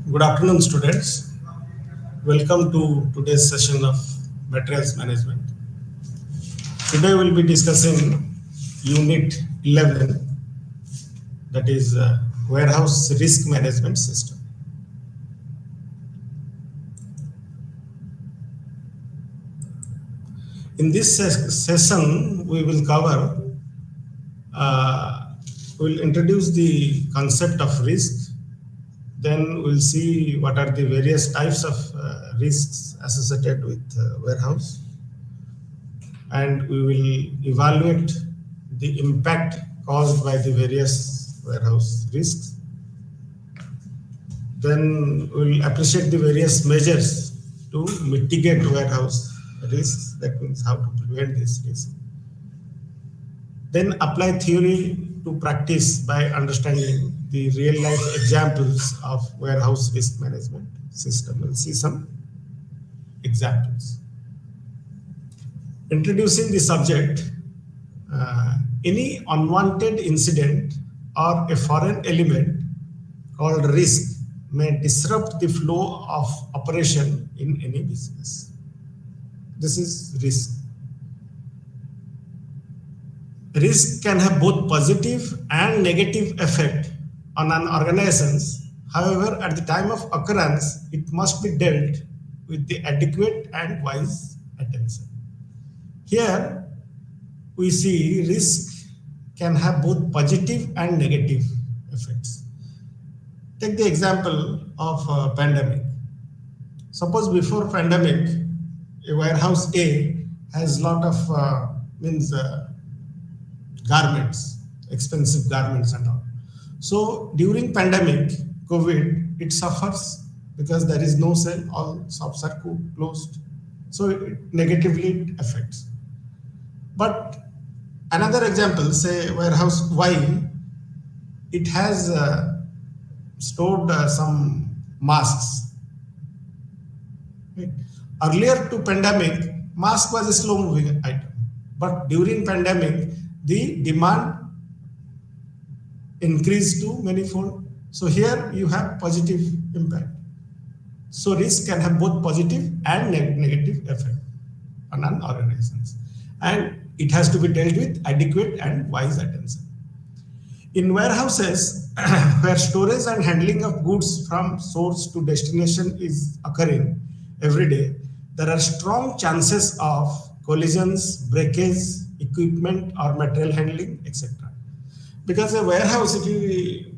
Good afternoon, students. Welcome to today's session of materials management. Today we'll be discussing Unit 11, that is Warehouse Risk Management System. In this session, we will cover, we'll introduce the concept of risk. Then we'll see what are the various types of risks associated with warehouse. And we will evaluate the impact caused by the various warehouse risks. Then we'll appreciate the various measures to mitigate warehouse risks. That means how to prevent this risk. Then apply theory to practice by understanding the real life examples of warehouse risk management system. We'll see some examples. Introducing the subject, any unwanted incident or a foreign element called risk may disrupt the flow of operation in any business. This is risk. Risk can have both positive and negative effect on an organization. However, at the time of occurrence, it must be dealt with the adequate and wise attention. Here, we see risk can have both positive and negative effects. Take the example of a pandemic. Suppose before pandemic, a warehouse A has lot of garments, expensive garments and all. So during pandemic, COVID, it suffers because there is no sale, all shops are closed. So it negatively affects. But another example, say warehouse Y, it has stored some masks. Right? Earlier to pandemic, mask was a slow moving item. But during pandemic, the demand increased to manifold. So here you have positive impact. So risk can have both positive and negative effect on an organization. And it has to be dealt with adequate and wise attention. In warehouses, where storage and handling of goods from source to destination is occurring every day, there are strong chances of collisions, breakage, equipment or material handling, etc. Because a warehouse, if you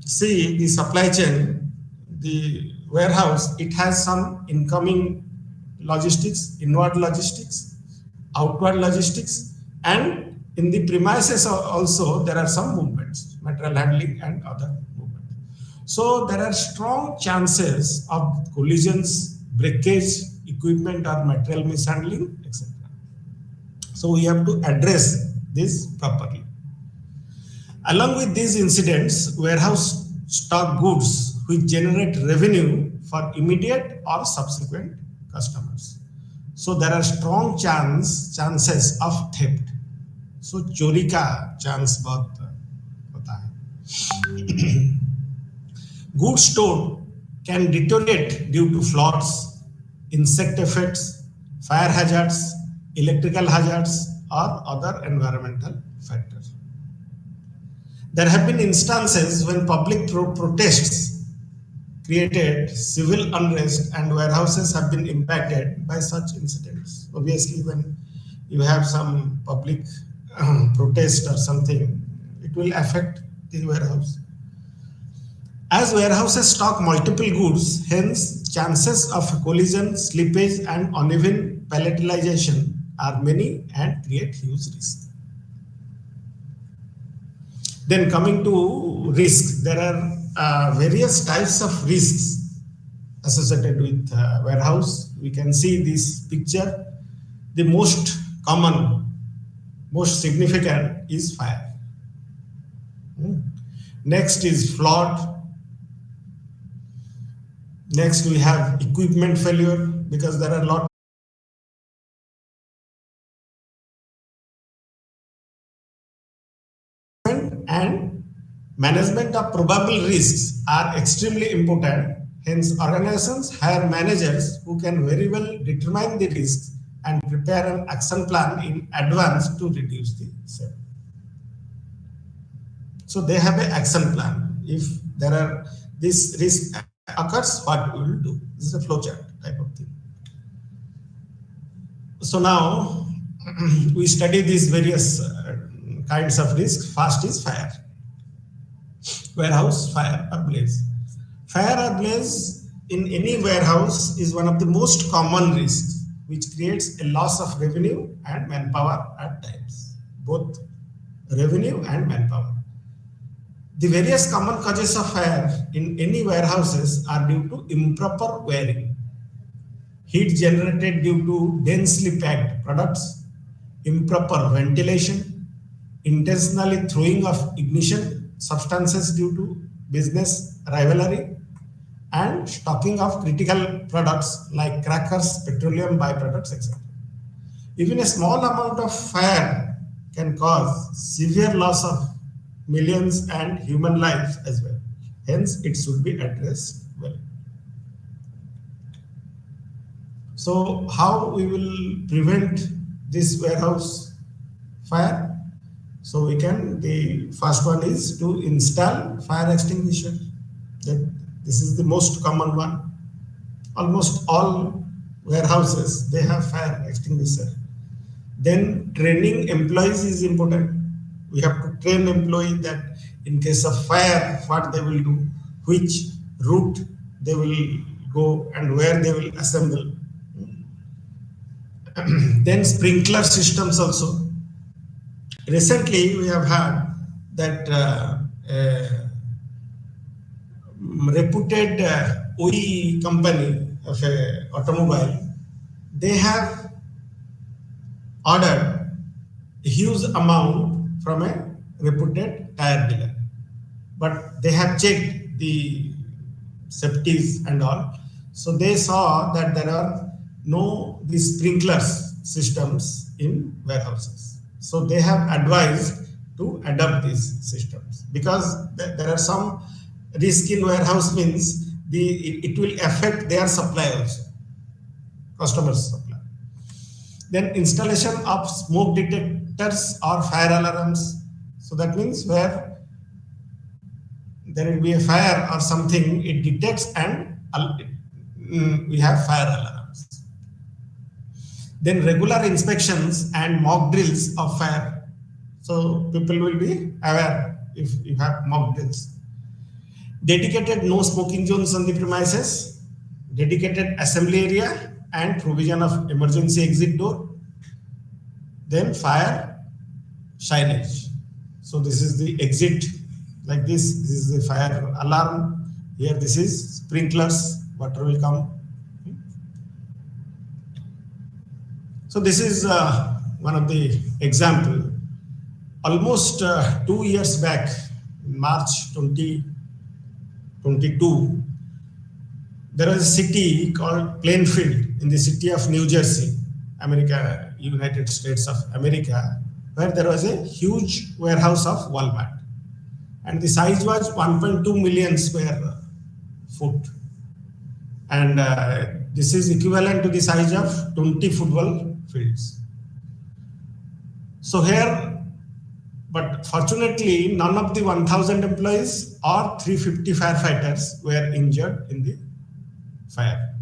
see the supply chain, the warehouse, it has some incoming logistics, inward logistics, outward logistics, and in the premises also there are some movements, material handling and other movements. So there are strong chances of collisions, breakage, equipment or material mishandling, etc. So we have to address this properly. Along with these incidents, warehouse stock goods which generate revenue for immediate or subsequent customers. So there are strong chances of theft. So चोरी का chance बहुत होता है. Goods stored can deteriorate due to floods, insect effects, fire hazards, electrical hazards, or other environmental factors. There have been instances when public protests created civil unrest and warehouses have been impacted by such incidents. Obviously, when you have some public protest or something, it will affect the warehouse. As warehouses stock multiple goods, hence chances of collision, slippage and uneven palletization are many and create huge risk. Then coming to risk, there are various types of risks associated with warehouse. We can see this picture. The most common, most significant is fire. Next is flood. Next we have equipment failure because there are a lot and management of probable risks are extremely important Hence, organizations hire managers who can very well determine the risks and prepare an action plan in advance to reduce the same. So they have an action plan. If there are this risk occurs, what we will do. This is a flowchart type of thing. So now we study these various kinds of risk. First is fire. Warehouse fire or blaze. Fire or blaze in any warehouse is one of the most common risks, which creates a loss of revenue and manpower at times, both revenue and manpower. The various common causes of fire in any warehouses are due to improper wiring, heat generated due to densely packed products, improper ventilation, intentionally throwing of ignition substances due to business rivalry, and stocking of critical products like crackers, petroleum byproducts, etc. Even a small amount of fire can cause severe loss of millions and human lives as well. Hence, it should be addressed well. So, how we will prevent this warehouse fire? So we can, the first one is to install fire extinguisher. This is the most common one. Almost all warehouses, they have fire extinguisher. Then training employees is important. We have to train employees that in case of fire, what they will do, which route they will go and where they will assemble. Then sprinkler systems also. Recently, we have heard that reputed OE company of a automobile, they have ordered a huge amount from a reputed tire dealer, but they have checked the safeties and all. So they saw that there are no these sprinklers systems in warehouses. So they have advised to adopt these systems because there are some risk in warehouse means it will affect their supply also, customers' supply. Then installation of smoke detectors or fire alarms. So that means where there will be a fire or something, it detects and we have fire alarms. Then regular inspections and mock drills of fire. So people will be aware if you have mock drills. Dedicated no smoking zones on the premises, dedicated assembly area and provision of emergency exit door. Then fire signage. So this is the exit like this. This is the fire alarm. Here this is sprinklers, water will come. So this is one of the example. Almost 2 years back, in March 2022, there was a city called Plainfield in the city of New Jersey, America, United States of America, where there was a huge warehouse of Walmart. And the size was 1.2 million square foot. And this is equivalent to the size of 20 football fields. So here, but fortunately, none of the 1,000 employees or 350 firefighters were injured in the fire.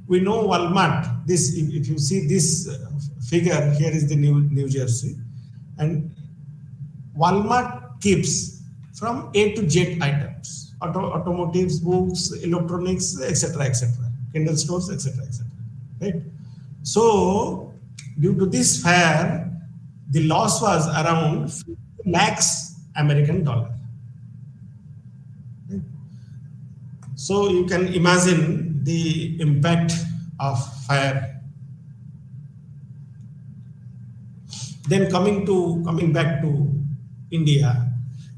We know Walmart, this, if you see this figure, here is the New Jersey, and Walmart keeps from A to Z items, automotives, books, electronics, etc., Kindle stores, etc., right? So, due to this fire, the loss was around 50 lakhs American dollar. So you can imagine the impact of fire. Then coming back to India,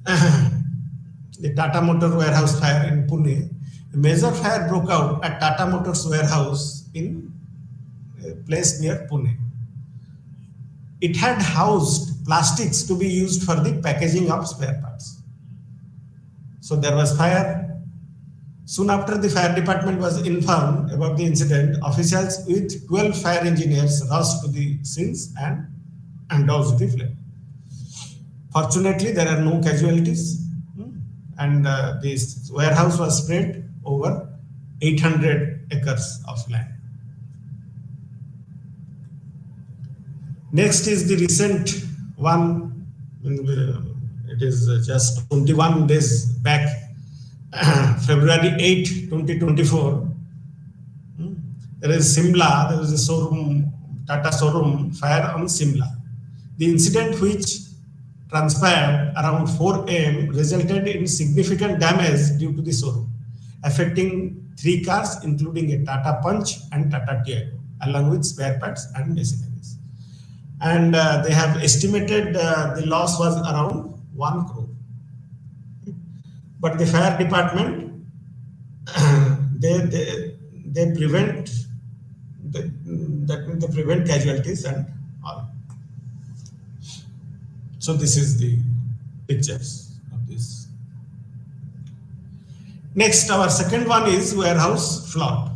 the Tata Motor warehouse fire in Pune, a major fire broke out at Tata Motors warehouse in a place near Pune. It had housed plastics to be used for the packaging of spare parts. So there was fire, Soon after the fire department was informed about the incident, officials with 12 fire engineers rushed to the scenes and doused the flame. Fortunately, there are no casualties, and this warehouse was spread over 800 acres of land. Next is the recent one. It is just 21 days back, February 8, 2024. There is Simla, there was a showroom, Tata showroom fire on Simla. The incident, which transpired around 4 a.m., resulted in significant damage due to the showroom, affecting 3 cars, including a Tata Punch and Tata Tiago, along with spare parts and machineries. And they have estimated the loss was around 1 crore. But the fire department, they prevent that means they prevent casualties and all. So this is the pictures of this. Next, our second one is warehouse flood.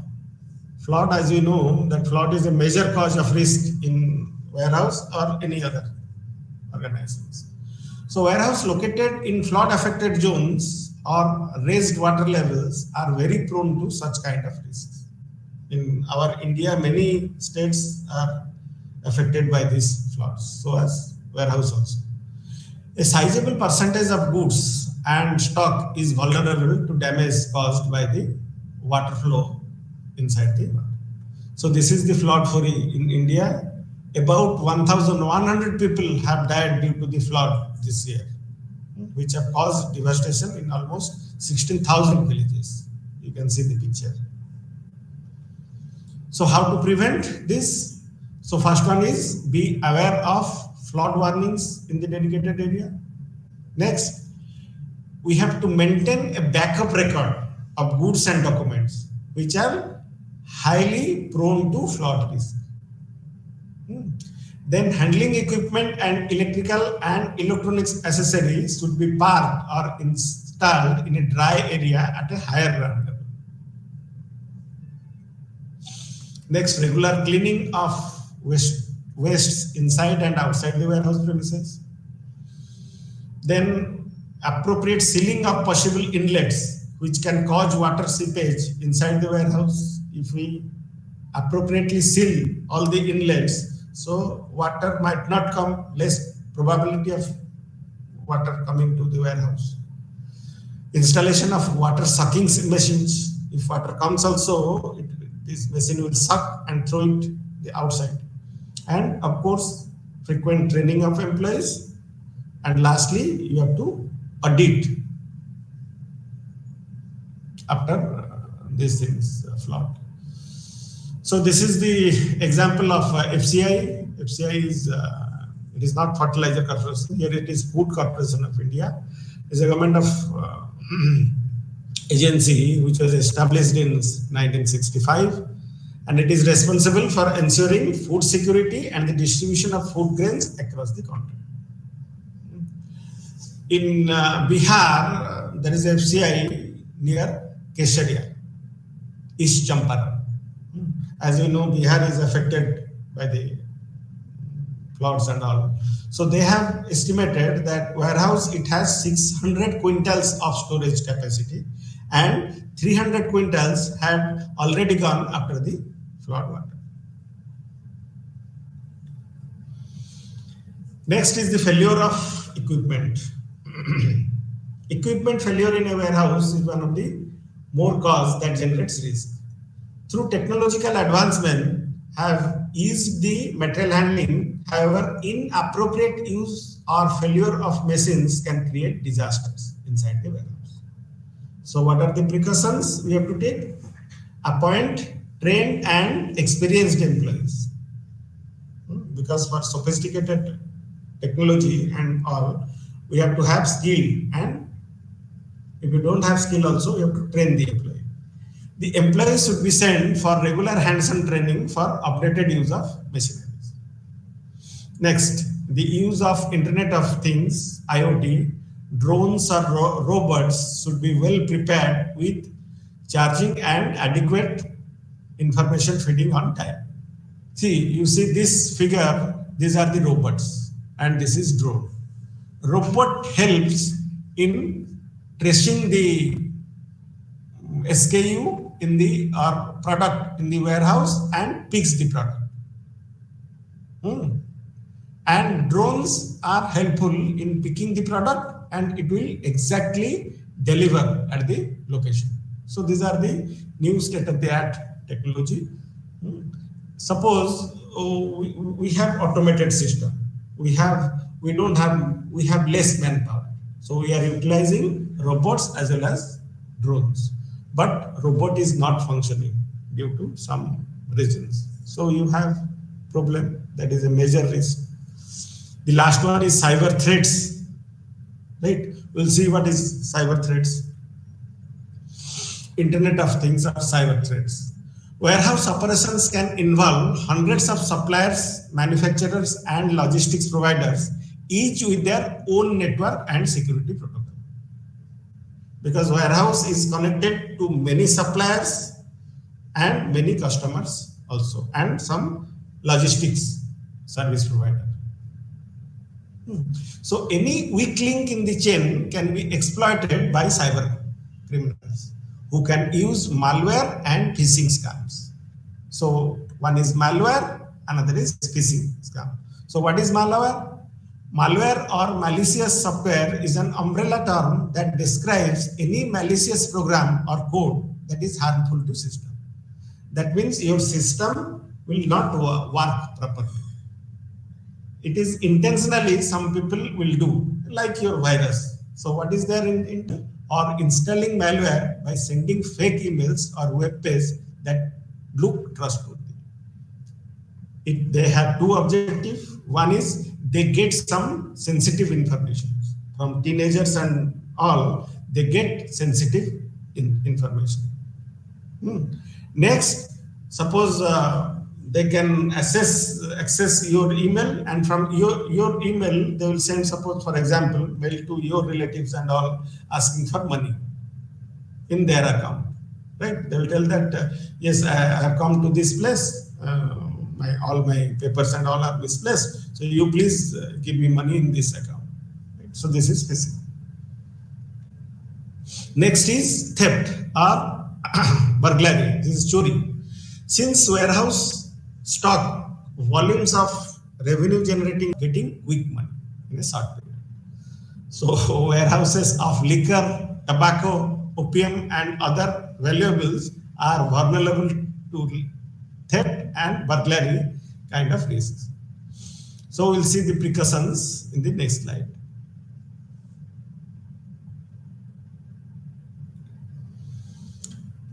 Flood, as you know, that flood is a major cause of risk in warehouse or any other organizations. So warehouse located in flood affected zones or raised water levels are very prone to such kind of risks. In our India, many states are affected by these floods, so as warehouse also. A sizable percentage of goods and stock is vulnerable to damage caused by the water flow inside the water. So this is the flood story in India. About 1,100 people have died due to the flood this year, which have caused devastation in almost 16,000 villages. You can see the picture. So how to prevent this? So first one is be aware of flood warnings in the dedicated area. Next, we have to maintain a backup record of goods and documents which are highly prone to flood risk. Then handling equipment and electrical and electronics accessories should be parked or installed in a dry area at a higher ground level. Next, regular cleaning of wastes inside and outside the warehouse premises. Then appropriate sealing of possible inlets which can cause water seepage inside the warehouse. If we appropriately seal all the inlets, so water might not come, less probability of water coming to the warehouse. Installation of water sucking machines. If water comes also, this machine will suck and throw it the outside. And of course, frequent training of employees. And lastly, you have to audit after these things flood. So this is the example of FCI. FCI is, it is not Fertilizer Corporation. Here it is Food Corporation of India. It is a government of agency which was established in 1965. And it is responsible for ensuring food security and the distribution of food grains across the country. In Bihar, there is a FCI near Kesaria, East Champaran. As you know, Bihar is affected by the floods and all. So they have estimated that warehouse, it has 600 quintals of storage capacity and 300 quintals had already gone after the flood water. Next is the failure of equipment. Equipment failure in a warehouse is one of the more cause that generates risk. Through technological advancement have eased the material handling, however, inappropriate use or failure of machines can create disasters inside the warehouse. So what are the precautions we have to take? Appoint trained and experienced employees. Because for sophisticated technology and all, we have to have skill, and if you don't have skill also, you have to train the employee. The employees should be sent for regular hands-on training for updated use of machineries. Next, the use of Internet of Things, IoT, drones or robots should be well prepared with charging and adequate information feeding on time. See, you see this figure, these are the robots and this is drone. Robot helps in tracing the SKU in the or product in the warehouse and picks the product. And drones are helpful in picking the product and it will exactly deliver at the location. So these are the new state-of-the-art technology. Suppose we have automated system. We have less manpower. So we are utilizing robots as well as drones. But robot is not functioning due to some reasons. So you have problem, that is a major risk. The last one is cyber threats. Right? We'll see what is cyber threats. Internet of Things are cyber threats. Warehouse operations can involve hundreds of suppliers, manufacturers, and logistics providers, each with their own network and security protocol. Because warehouse is connected to many suppliers and many customers also, and some logistics service provider. So any weak link in the chain can be exploited by cyber criminals who can use malware and phishing scams. So one is malware, another is phishing scam. So what is malware? Malware or malicious software is an umbrella term that describes any malicious program or code that is harmful to system. That means your system will not work properly. It is intentionally some people will do, like your virus. So what is there in or installing malware by sending fake emails or web pages that look trustworthy. They have two objectives. One is they get some sensitive information from teenagers and all. They get sensitive information. Next, suppose they can access your email, and from your email they will send, suppose for example, mail to your relatives and all asking for money in their account, right? They will tell that yes, I have come to this place, all my papers and all are misplaced, so you please give me money in this account, right? So this is phishing. Next is theft or burglary. This is chori. Since warehouse stock volumes of revenue generating getting quick money in a short period. So warehouses of liquor, tobacco, opium and other valuables are vulnerable to theft and burglary kind of risks. So we'll see the precautions in the next slide.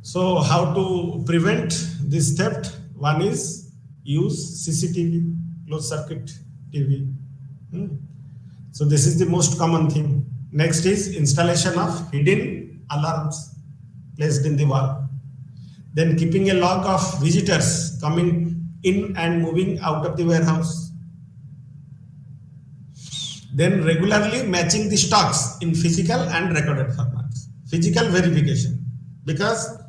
So how to prevent this theft? One is use CCTV, closed circuit TV. So this is the most common thing. Next is installation of hidden alarms placed in the wall. Then keeping a log of visitors coming in and moving out of the warehouse. Then regularly matching the stocks in physical and recorded formats. Physical verification, because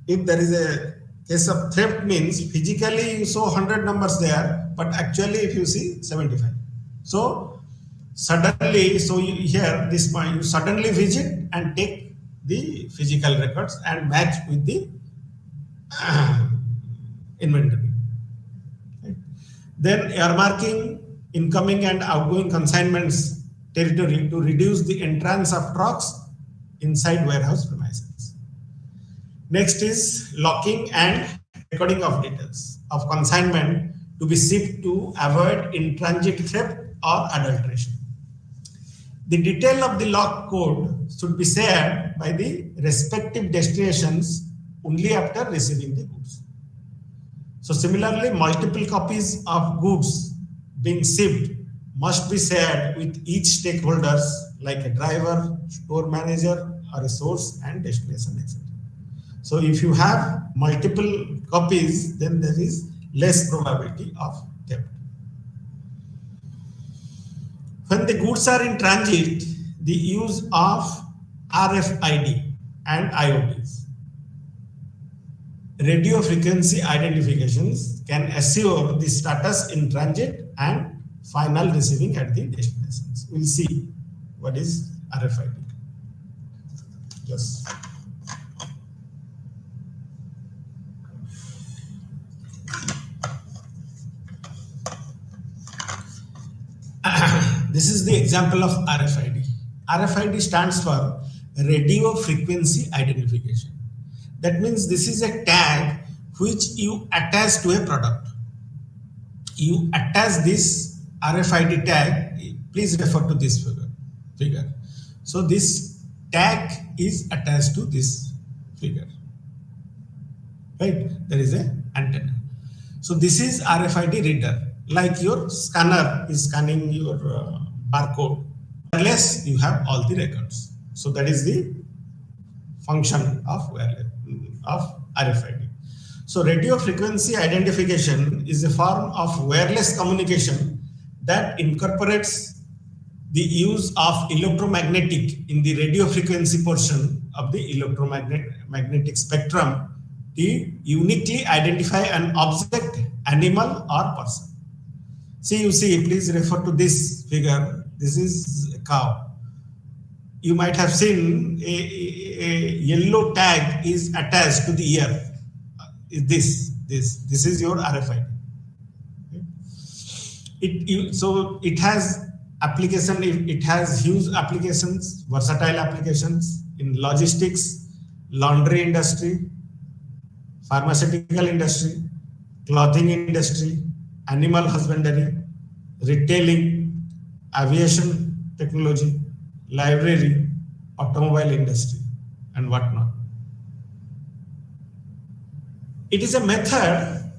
if there is a case of theft, means physically you saw 100 numbers there, but actually if you see 75. So suddenly, so here this point, you suddenly visit and take the physical records and match with the inventory. Right? Then earmarking incoming and outgoing consignments territory to reduce the entrance of trucks inside warehouse premises. Next is locking and recording of details of consignment to be shipped to avoid in-transit theft or adulteration. The detail of the lock code should be shared by the respective destinations only after receiving the goods. So similarly, multiple copies of goods being shipped must be shared with each stakeholders like a driver, store manager, or a source and destination, etc. So if you have multiple copies, then there is less probability of theft. When the goods are in transit, the use of RFID and IOTs radio frequency identifications can assure the status in transit and final receiving at the destinations. We'll see what is RFID. Yes. This is the example of RFID. RFID stands for radio frequency identification. That means this is a tag which you attach to a product. You attach this RFID tag, please refer to this figure. So this tag is attached to this figure, right? There is an antenna. So this is RFID reader, like your scanner is scanning your barcode. Unless you have all the records. So that is the function of RFID. So radio frequency identification is a form of wireless communication that incorporates the use of electromagnetic in the radio frequency portion of the electromagnetic spectrum to uniquely identify an object, animal, or person. See, please refer to this figure. This is a cow. You might have seen a yellow tag is attached to the ear. This is your RFID. So it has application. It has huge applications, versatile applications in logistics, laundry industry, pharmaceutical industry, clothing industry, animal husbandry, retailing, aviation technology, library, automobile industry, and whatnot. It is a method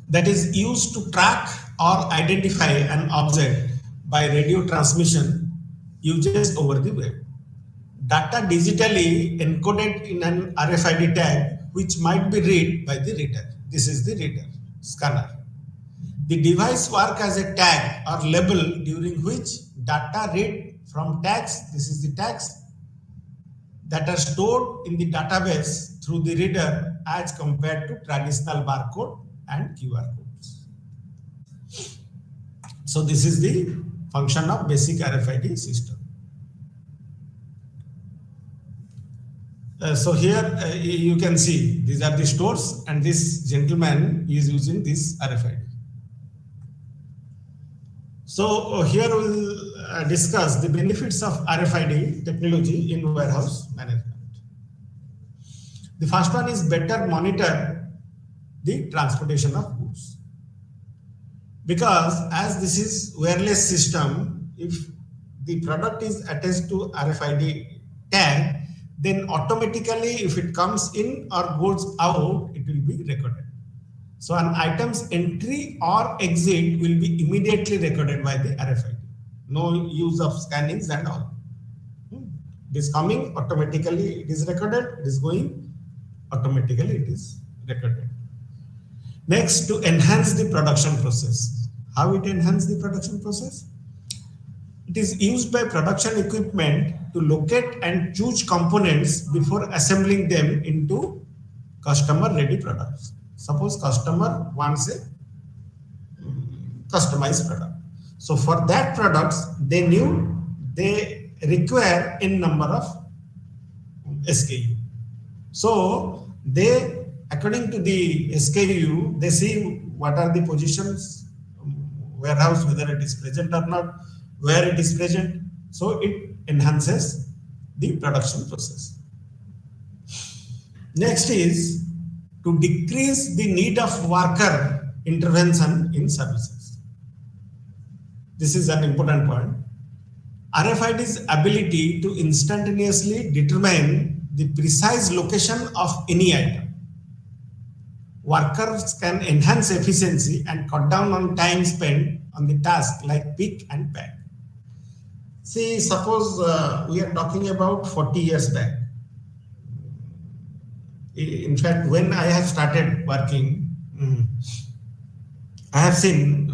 that is used to track or identify an object by radio transmission used over the web. Data digitally encoded in an RFID tag which might be read by the reader. This is the reader, scanner. The device works as a tag or label during which data read from tags, this is the tags, that are stored in the database through the reader as compared to traditional barcode and QR codes. So this is the function of basic RFID system. So here you can see these are the stores and this gentleman is using this RFID. So here we'll discuss the benefits of RFID technology in warehouse management. The first one is better monitor the transportation of goods. Because as this is wireless system, if the product is attached to RFID tag, then automatically if it comes in or goes out, it will be recorded. So an item's entry or exit will be immediately recorded by the RFID. No use of scannings and all. It is coming, automatically it is recorded. It is going, automatically it is recorded. Next, to enhance the production process. How it enhances the production process? It is used by production equipment to locate and choose components before assembling them into customer-ready products. Suppose customer wants a customized product. So for that products, they require n number of SKU. So they, according to the SKU, they see what are the positions, warehouse, whether it is present or not, where it is present. So it enhances the production process. Next is to decrease the need of worker intervention in services. This is an important point. RFID's ability to instantaneously determine the precise location of any item. Workers can enhance efficiency and cut down on time spent on the task like pick and pack. See, suppose we are talking about 40 years back. In fact, when I have started working, I have seen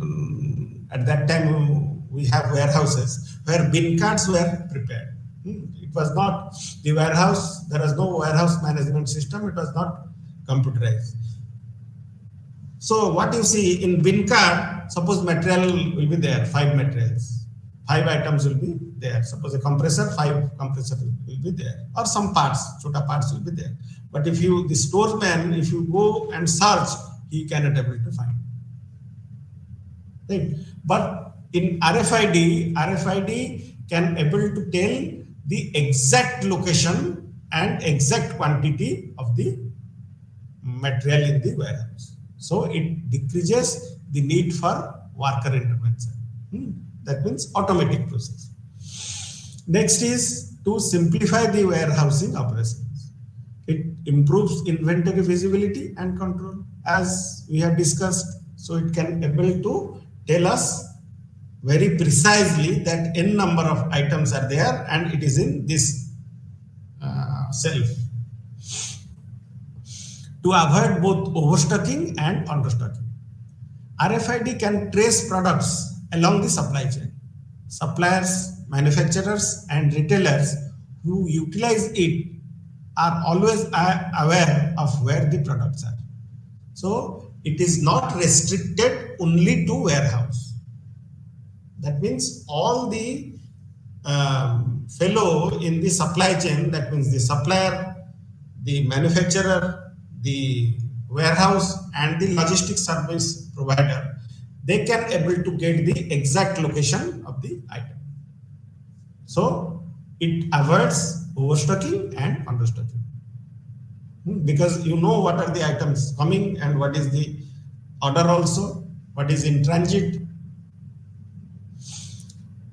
at that time we have warehouses where bin cards were prepared. It was not the warehouse, there was no warehouse management system, it was not computerized. So what you see in bin card, suppose material will be there, 5 materials, 5 items will be there. Suppose a compressor, 5 compressor will be there, or some parts, chota parts will be there. But if you, the storeman, if you go and search, he cannot able to find. Right? But in RFID can able to tell the exact location and exact quantity of the material in the warehouse. So it decreases the need for worker intervention. That means automatic process. Next is to simplify the warehousing operations. It improves inventory visibility and control, as we have discussed. So it can able to tell us very precisely that n number of items are there and it is in this shelf. To avoid both overstocking and understocking, RFID can trace products along the supply chain. Suppliers, manufacturers, and retailers who utilize it are always aware of where the products are. So it is not restricted only to warehouse. That means all the fellow in the supply chain, that means the supplier, the manufacturer, the warehouse, and the logistics service provider, they can able to get the exact location of the item. So it avoids overstocking and understocking, because you know what are the items coming and what is the order also, what is in transit.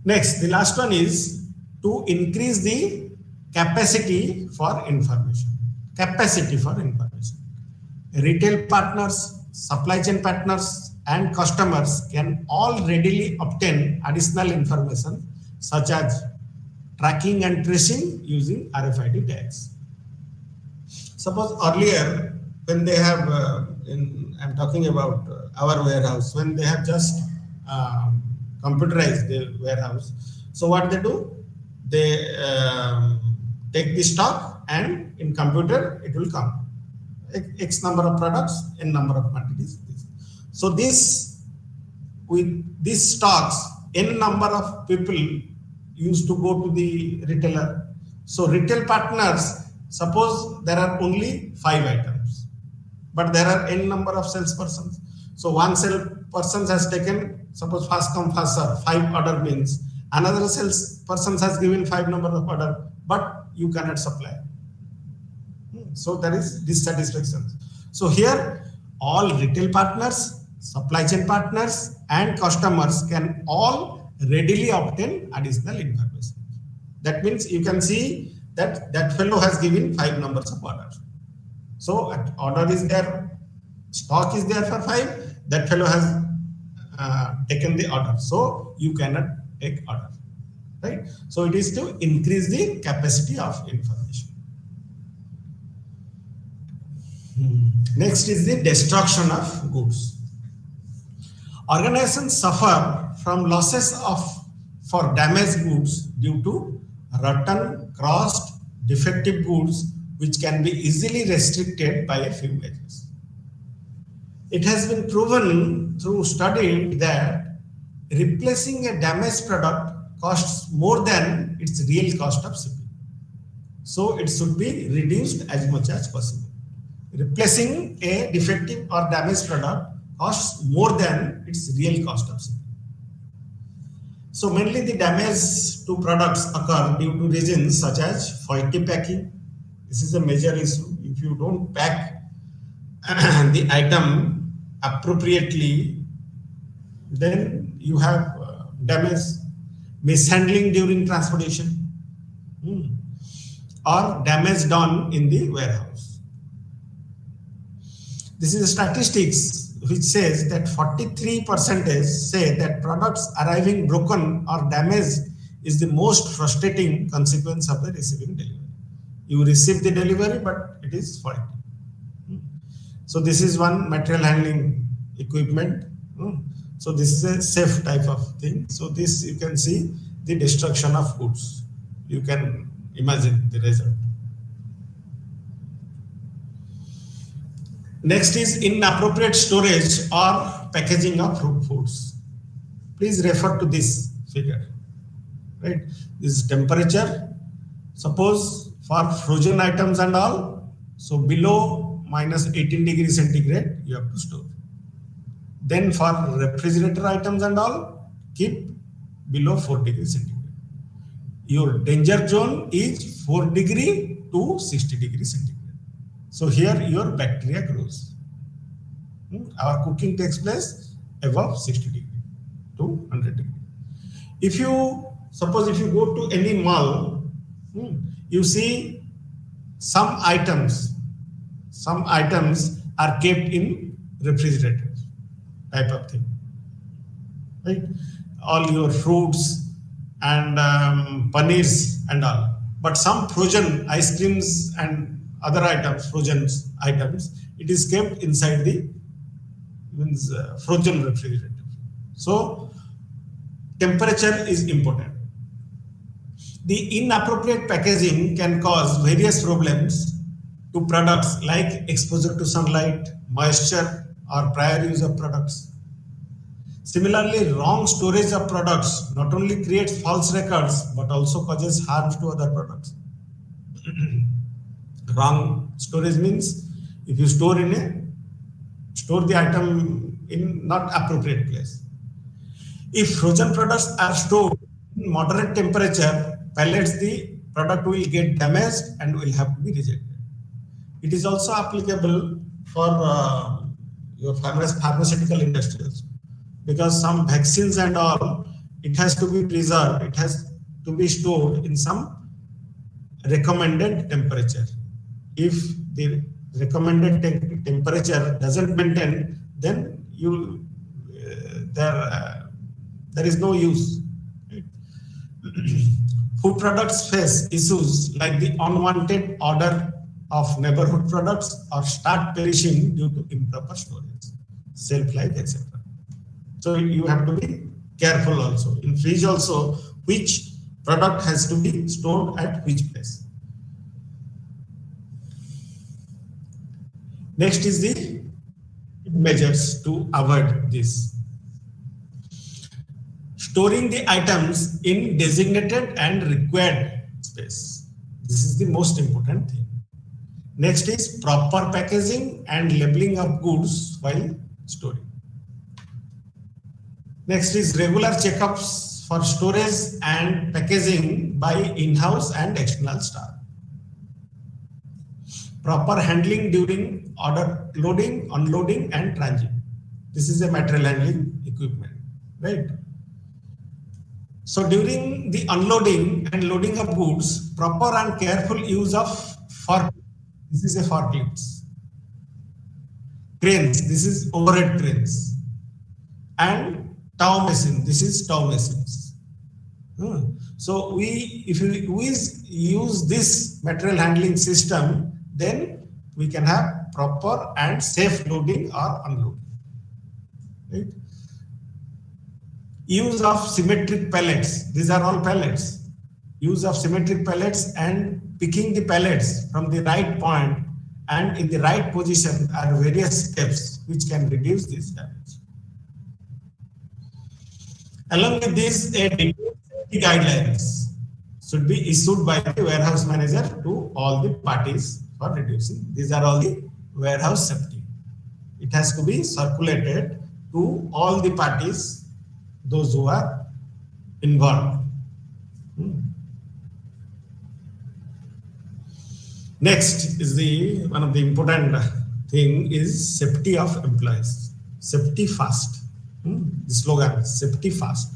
Next, the last one is to increase the capacity for information. Retail partners, supply chain partners, and customers can all readily obtain additional information such as tracking and tracing using RFID tags. Suppose earlier, when they have, I'm talking about our warehouse, when they have just computerized the warehouse. So what they do? They take the stock and in computer it will come. X number of products, N number of quantities. So this, with these stocks, N number of people used to go to the retailer. So retail partners, suppose there are only 5 items, but there are N number of salespersons. So one salesperson has taken, suppose first come first serve, 5 order means another salesperson has given 5 number of order, but you cannot supply. So there is dissatisfaction. So here all retail partners, supply chain partners, and customers can all readily obtain additional information. That means you can see that that fellow has given 5 numbers of orders. So order is there, stock is there for 5, that fellow has taken the order. So you cannot take order, right? So it is to increase the capacity of information. Next is the destruction of goods. Organizations suffer from losses for damaged goods due to rotten, crossed, defective goods, which can be easily restricted by a few measures. It has been proven through study that replacing a damaged product costs more than its real cost of shipping. So it should be reduced as much as possible. Replacing a defective or damaged product costs more than its real cost of shipping. So mainly the damage to products occur due to reasons such as faulty packing. This is a major issue. If you don't pack the item appropriately, then you have damage, mishandling during transportation, or damage done in the warehouse. This is a statistics which says that 43% say that products arriving broken or damaged is the most frustrating consequence of the receiving delivery. You receive the delivery, but it is faulty. So this is one material handling equipment. So this is a safe type of thing. So this you can see the destruction of goods. You can imagine the result. Next is inappropriate storage or packaging of foods. Please refer to this figure. Right? This is temperature. Suppose for frozen items and all, so below minus 18 degrees centigrade, you have to store. Then for refrigerator items and all, keep below 4 degrees centigrade. Your danger zone is 4 degree to 60 degrees centigrade. So here your bacteria grows. Our cooking takes place above 60 degree to 100 degree. If you suppose if you go to any mall, you see some items are kept in refrigerators type of thing, right? All your fruits and paneers and all, but some frozen ice creams and other items, frozen items, it is kept inside the frozen refrigerator. So temperature is important. The inappropriate packaging can cause various problems to products like exposure to sunlight, moisture, or prior use of products. Similarly, wrong storage of products not only creates false records but also causes harm to other products. Wrong storage means if you store the item in not appropriate place. If frozen products are stored in moderate temperature, pellets, the product will get damaged and will have to be rejected. It is also applicable for your pharmaceutical industries, because some vaccines and all, it has to be preserved, it has to be stored in some recommended temperature. If the recommended temperature doesn't maintain, then there is no use. Right? Food products face issues like the unwanted odor of neighborhood products or start perishing due to improper storage, shelf life, etc. So you have to be careful also. In fridge also, which product has to be stored at which place. Next is the measures to avoid this. Storing the items in designated and required space. This is the most important thing. Next is proper packaging and labeling of goods while storing. Next is regular checkups for storage and packaging by in-house and external staff. Proper handling during order loading, unloading, and transit. This is a material handling equipment, right? So during the unloading and loading of goods, proper and careful use of forklifts. This is a forklifts. Cranes. This is overhead cranes. And tow machine. This is tow machines. So if we use this material handling system, then we can have proper and safe loading or unloading. Right? Use of symmetric pallets. These are all pallets. Use of symmetric pallets and picking the pallets from the right point and in the right position are various steps which can reduce this damage. Along with this, a detailed safety guidelines should be issued by the warehouse manager to all the parties for reducing. These are all the warehouse safety. It has to be circulated to all the parties, those who are involved. Next is one of the important thing is safety of employees. Safety first. The slogan, safety first.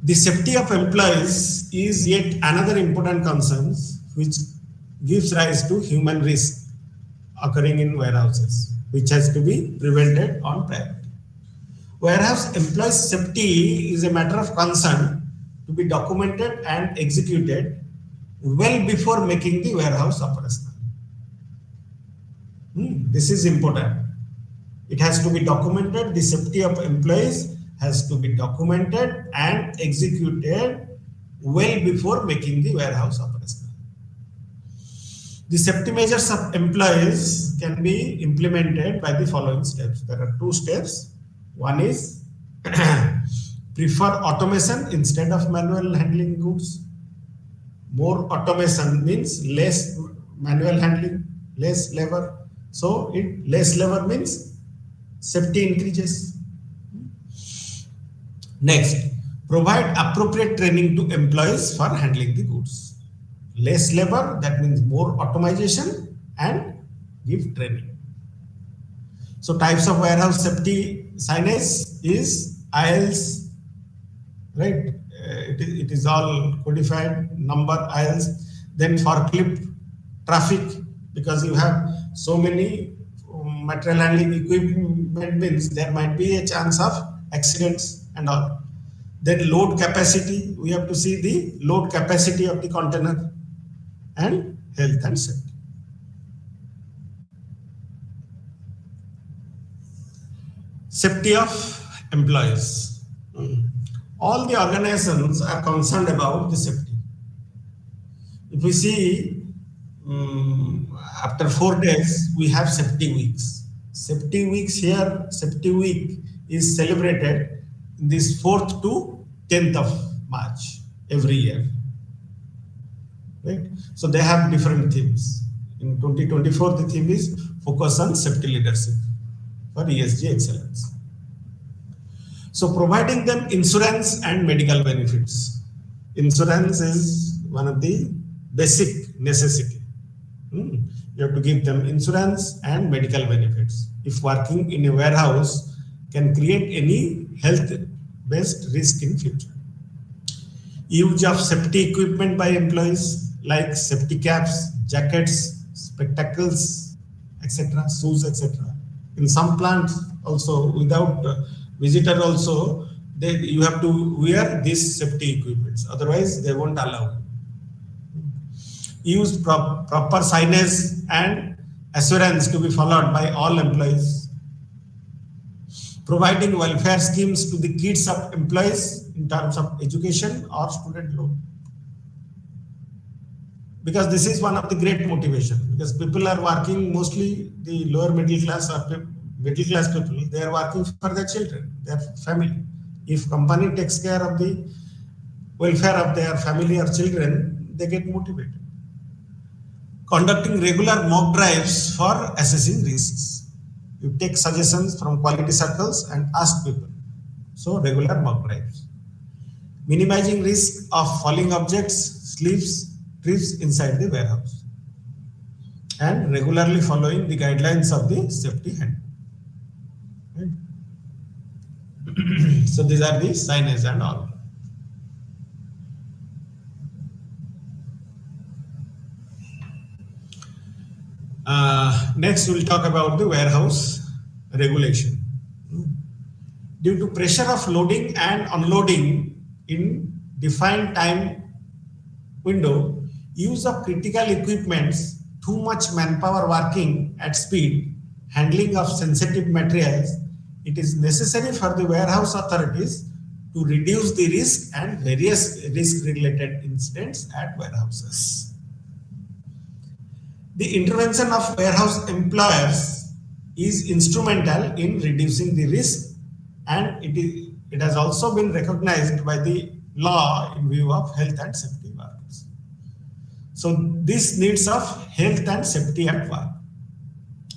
The safety of employees is yet another important concern which gives rise to human risk occurring in warehouses, which has to be prevented on priority. Warehouse employees' safety is a matter of concern to be documented and executed well before making the warehouse operational. This is important. It has to be documented. The safety of employees has to be documented and executed well before making the warehouse operational. The safety measures of employees can be implemented by the following steps. There are two steps. One is prefer automation instead of manual handling goods. More automation means less manual handling, less labor. So less labor means safety increases. Next, provide appropriate training to employees for handling the goods. Less labor, that means more automation, and give training. So types of warehouse safety signage is aisles, right? It is all codified, number aisles. Then forklift traffic, because you have so many material handling equipment means there might be a chance of accidents and all. Then load capacity, we have to see the load capacity of the container, and health and safety. Safety of employees. All the organizations are concerned about the safety. If we see after 4 days, we have safety weeks. Safety weeks here, safety week is celebrated this 4th to 10th of March every year. Right? So they have different themes. In 2024, the theme is focus on safety leadership for ESG excellence. So providing them insurance and medical benefits. Insurance is one of the basic necessity. You have to give them insurance and medical benefits. If working in a warehouse can create any health-based risk in future. Use of safety equipment by employees like safety caps, jackets, spectacles, etc., shoes, etc. In some plants also, without visitor also, you have to wear these safety equipments. Otherwise, they won't allow. Use proper signage and assurance to be followed by all employees. Providing welfare schemes to the kids of employees in terms of education or student loan. Because this is one of the great motivation, because people are working, mostly the lower middle class or middle class people, they are working for their children, their family. If company takes care of the welfare of their family or children, they get motivated. Conducting regular mock drives for assessing risks. You take suggestions from quality circles and ask people. So regular mock drives. Minimizing risk of falling objects, slips, trips inside the warehouse. And regularly following the guidelines of the safety handbook. Right? So these are the signage and all. Next, we'll talk about the warehouse regulation. Due to pressure of loading and unloading in defined time window, use of critical equipments, too much manpower working at speed, handling of sensitive materials, it is necessary for the warehouse authorities to reduce the risk and various risk-related incidents at warehouses. The intervention of warehouse employers is instrumental in reducing the risk, and it has also been recognized by the law in view of health and safety workers. So this needs of health and safety at work.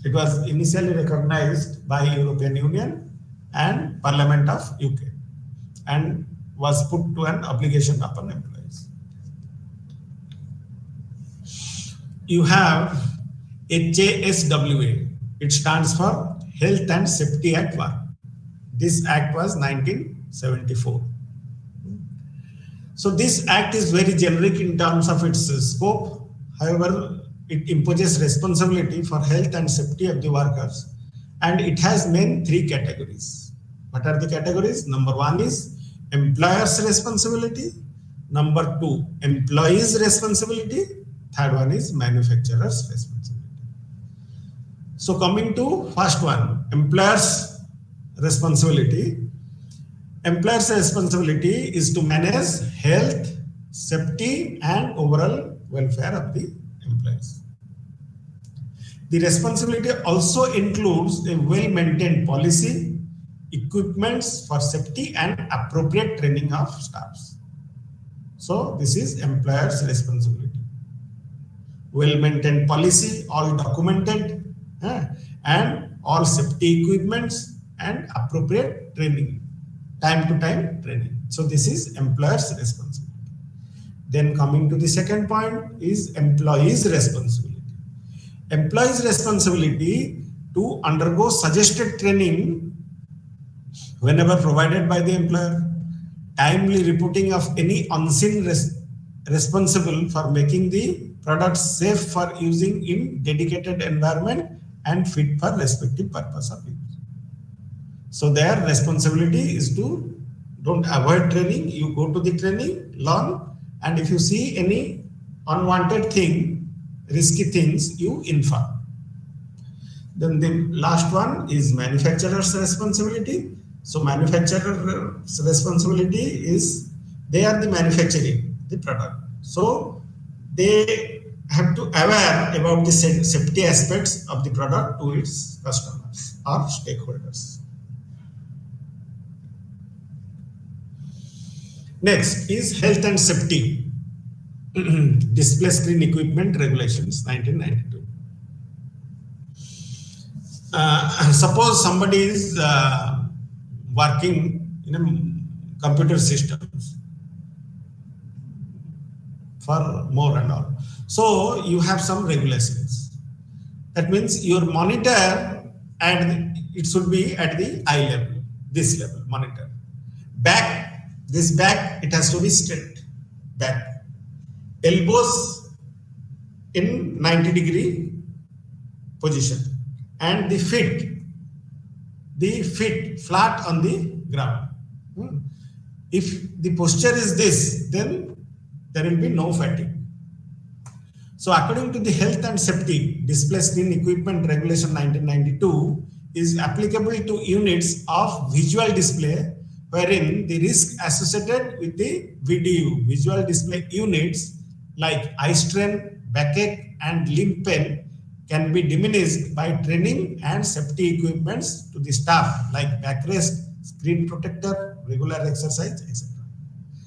It was initially recognized by European Union and Parliament of UK and was put to an obligation upon employees. You have HASWA. It stands for Health and Safety at Work. This act was 1974. So this act is very generic in terms of its scope. However, it imposes responsibility for health and safety of the workers, and it has main three categories. What are the categories? Number one is employer's responsibility. Number two, employee's responsibility. Third one is manufacturer's responsibility. So coming to first one, employer's responsibility. Employer's responsibility is to manage health, safety and overall welfare of the employees. The responsibility also includes a well-maintained policy, equipments for safety and appropriate training of staffs. So this is employer's responsibility. Well-maintained policy, all documented, and all safety equipments and appropriate training, time to time training. So this is employer's responsibility. Then coming to the second point is employee's responsibility. Employee's responsibility to undergo suggested training whenever provided by the employer, timely reporting of any unseen responsible for making the products safe for using in dedicated environment and fit for respective purpose of use. So their responsibility is to don't avoid training, you go to the training, learn, and if you see any unwanted thing, risky things, you inform. Then the last one is manufacturer's responsibility. So manufacturer's responsibility is they are the manufacturing the product. So they have to aware about the safety aspects of the product to its customers or stakeholders. Next is health and safety display screen equipment regulations 1992. Suppose somebody is working in a computer systems for more and all. So you have some regulations. That means your monitor and it should be at the eye level, this level monitor. Back, this back, it has to be straight, back. Elbows in 90-degree position and the feet flat on the ground. If the posture is this, then there will be no fatigue. So according to the health and safety display screen equipment regulation 1992 is applicable to units of visual display wherein the risk associated with the VDU, visual display units like eye strain, backache and limb pain can be diminished by training and safety equipments to the staff like backrest, screen protector, regular exercise, etc.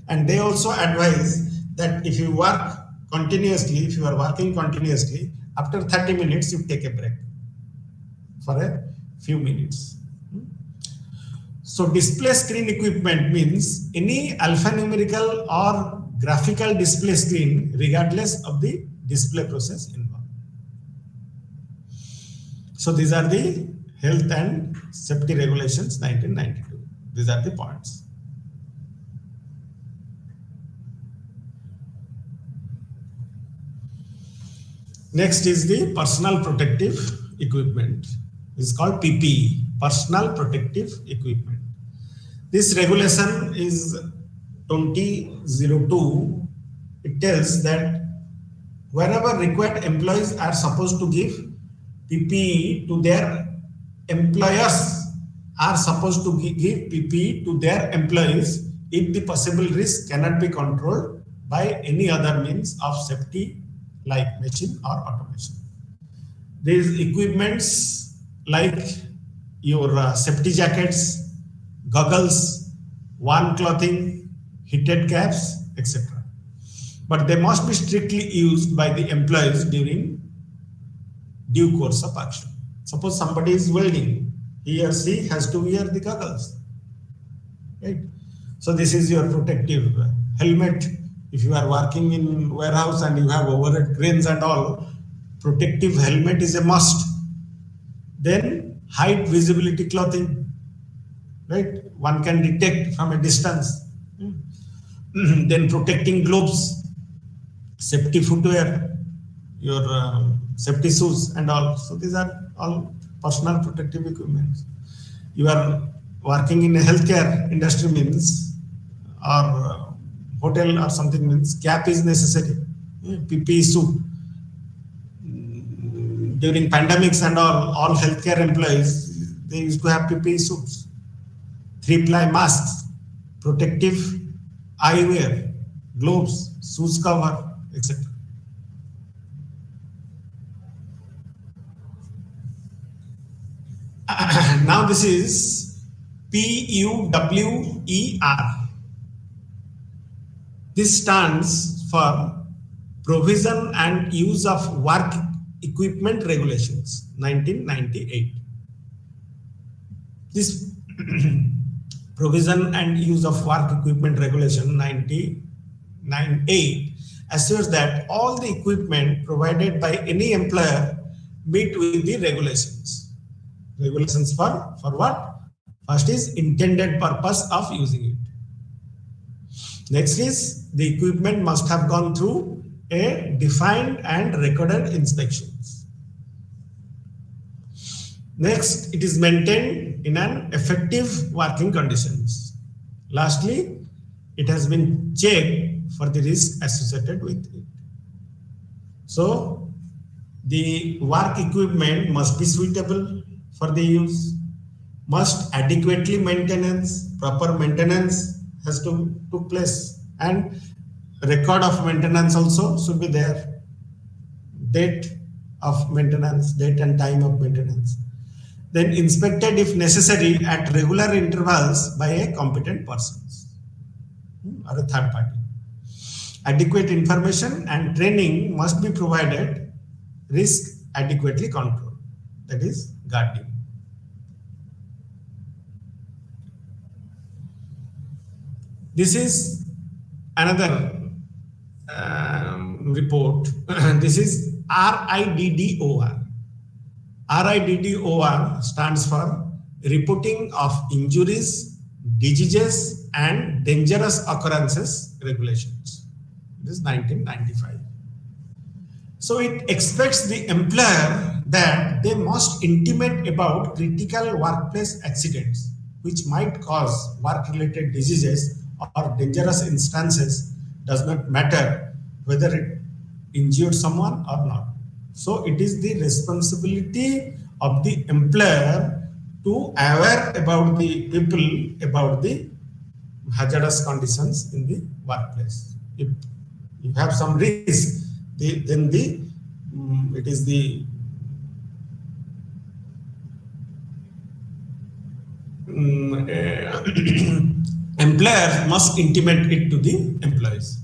And they also advise that if you work continuously, if you are working continuously, after 30 minutes you take a break for a few minutes. So display screen equipment means any alphanumerical or graphical display screen regardless of the display process involved. So these are the health and safety regulations 1992. These are the points. Next is the personal protective equipment. It's called PPE, personal protective equipment. This regulation is 2002. It tells that wherever required, employees are supposed to give PPE to their employers, are supposed to give PPE to their employees if the possible risk cannot be controlled by any other means of safety like machine or automation. These equipments like your safety jackets, goggles, warm clothing, heated caps, etc. But they must be strictly used by the employees during due course of action. Suppose somebody is welding, he or she has to wear the goggles, right? So this is your protective helmet. If you are working in warehouse and you have overhead cranes and all, protective helmet is a must. Then height visibility clothing, right? One can detect from a distance. Then protecting gloves, safety footwear, your safety shoes and all. So these are all personal protective equipment. You are working in a healthcare industry means, or hotel or something means, cap is necessary. PPE suit. During pandemics and all healthcare employees, they used to have PPE suits. 3-ply masks, protective eyewear, gloves, shoes cover, etc. Now this is PUWER. This stands for Provision and Use of Work Equipment Regulations, 1998. This Provision and Use of Work Equipment Regulation 1998 assures that all the equipment provided by any employer meet with the regulations. Regulations for what? First is intended purpose of using it. Next is the equipment must have gone through a defined and recorded inspections. Next, it is maintained in an effective working conditions. Lastly, it has been checked for the risk associated with it. So, the work equipment must be suitable for the use, must adequately maintenance, proper maintenance has to took place, and record of maintenance also should be there. Date of maintenance, date and time of maintenance. Then inspected if necessary at regular intervals by a competent person or a third party. Adequate information and training must be provided, risk adequately controlled. That is guarding. This is another report. This is RIDDOR. RIDDOR stands for Reporting of Injuries, Diseases and Dangerous Occurrences Regulations. This is 1995. So it expects the employer that they must intimate about critical workplace accidents which might cause work-related diseases or dangerous instances, does not matter whether it injured someone or not. So it is the responsibility of the employer to aware about the people about the hazardous conditions in the workplace. If you have some risk, then it is the employer must intimate it to the employees.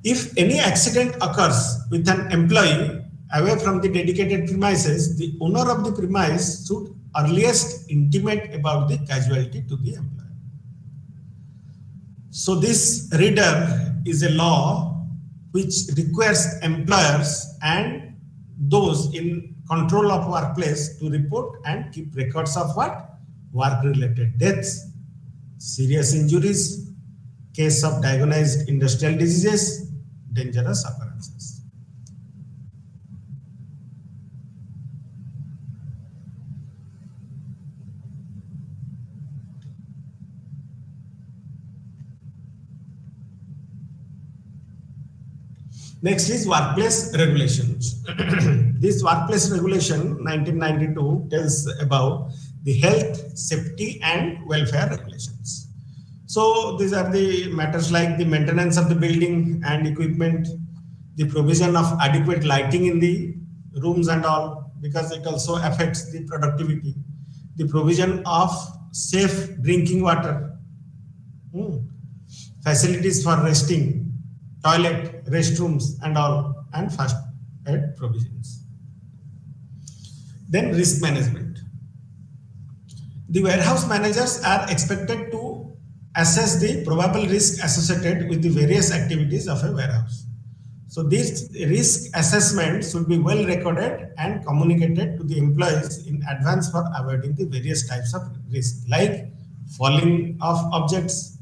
If any accident occurs with an employee away from the dedicated premises, the owner of the premise should earliest intimate about the casualty to the employer. So this reader is a law which requires employers and those in control of workplace to report and keep records of what? Work-related deaths, serious injuries, case of diagnosed industrial diseases, dangerous occurrences. Next is workplace regulations. This workplace regulation 1992 tells about the health, safety and welfare regulations. So these are the matters like the maintenance of the building and equipment, the provision of adequate lighting in the rooms and all, because it also affects the productivity, the provision of safe drinking water, facilities for resting, toilet, restrooms and all, and first aid provisions. Then risk management. The warehouse managers are expected to assess the probable risk associated with the various activities of a warehouse. So this risk assessment should be well recorded and communicated to the employees in advance for avoiding the various types of risk like falling of objects,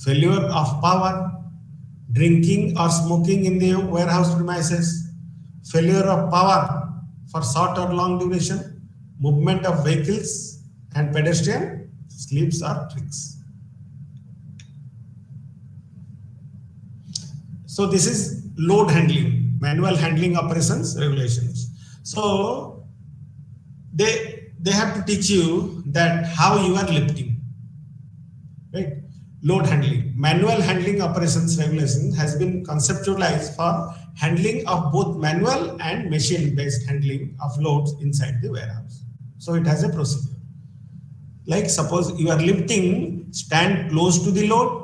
failure of power, drinking or smoking in the warehouse premises, failure of power for short or long duration, movement of vehicles and pedestrian slips or tricks. So this is load handling, manual handling operations regulations. So they have to teach you that how you are lifting, right? load handling. Manual handling operations regulation has been conceptualized for handling of both manual and machine-based handling of loads inside the warehouse. So it has a procedure. Like suppose you are lifting, stand close to the load,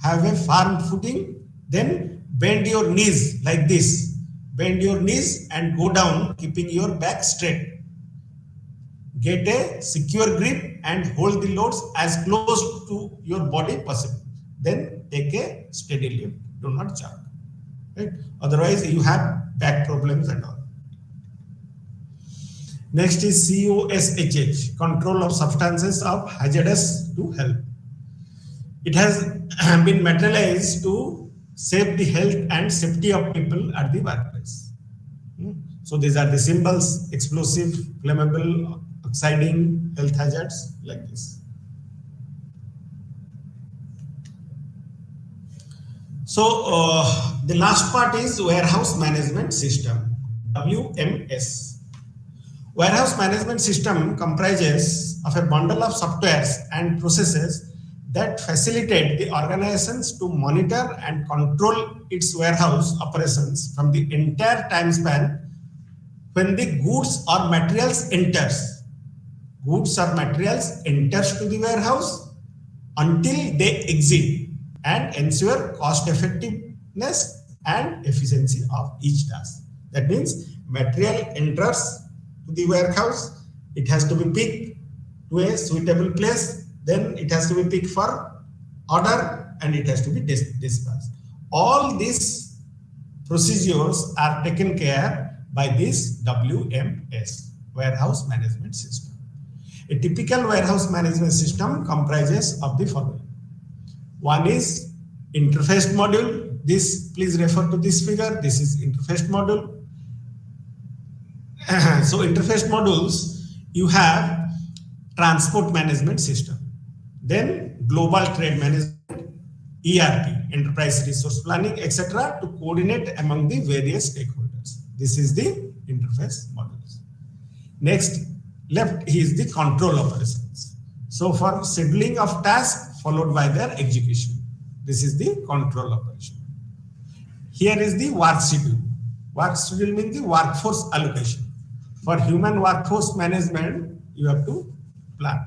have a firm footing, then bend your knees like this. Bend your knees and go down, keeping your back straight. Get a secure grip and hold the loads as close to your body possible. Then take a steady lift. Do not jerk. Right? Otherwise, you have back problems and all. Next is COSHH, control of substances of hazardous to health. It has been materialized to save the health and safety of people at the workplace. So these are the symbols: explosive, flammable, oxiding, health hazards, like this. So the last part is warehouse management system, WMS. Warehouse management system comprises of a bundle of softwares and processes that facilitate the organizations to monitor and control its warehouse operations from the entire time span when the goods or materials enters. Goods or materials enters to the warehouse until they exit, and ensure cost effectiveness and efficiency of each task. That means material enters to the warehouse, it has to be picked to a suitable place, then it has to be picked for order, and it has to be dispatched. All these procedures are taken care by this WMS, warehouse management system. A typical warehouse management system comprises of the following. One is interface module. This, please refer to this figure. This is interface module. So interface modules, you have transport management system, then global trade management, ERP, enterprise resource planning, etc., to coordinate among the various stakeholders. This is the interface modules. Next, left is the control operations. So for scheduling of tasks followed by their execution, this is the control operation. Here is the work schedule. Work schedule means the workforce allocation. For human workforce management, you have to plan.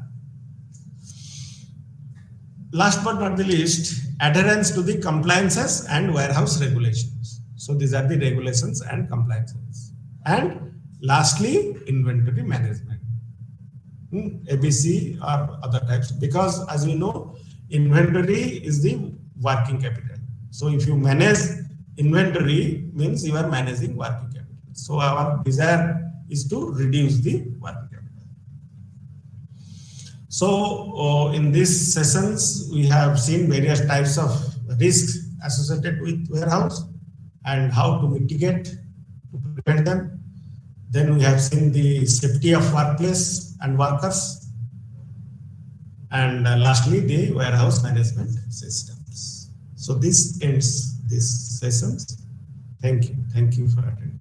Last but not the least, adherence to the compliances and warehouse regulations. So these are the regulations and compliances. And lastly, inventory management. ABC or other types, because as we know, inventory is the working capital. So if you manage inventory, means you are managing working capital. So our desire is to reduce the working capital. So in these sessions, we have seen various types of risks associated with warehouse and how to mitigate, to prevent them. Then we have seen the safety of workplace and workers. And lastly, the warehouse management systems. So this ends these sessions. Thank you. Thank you for attending.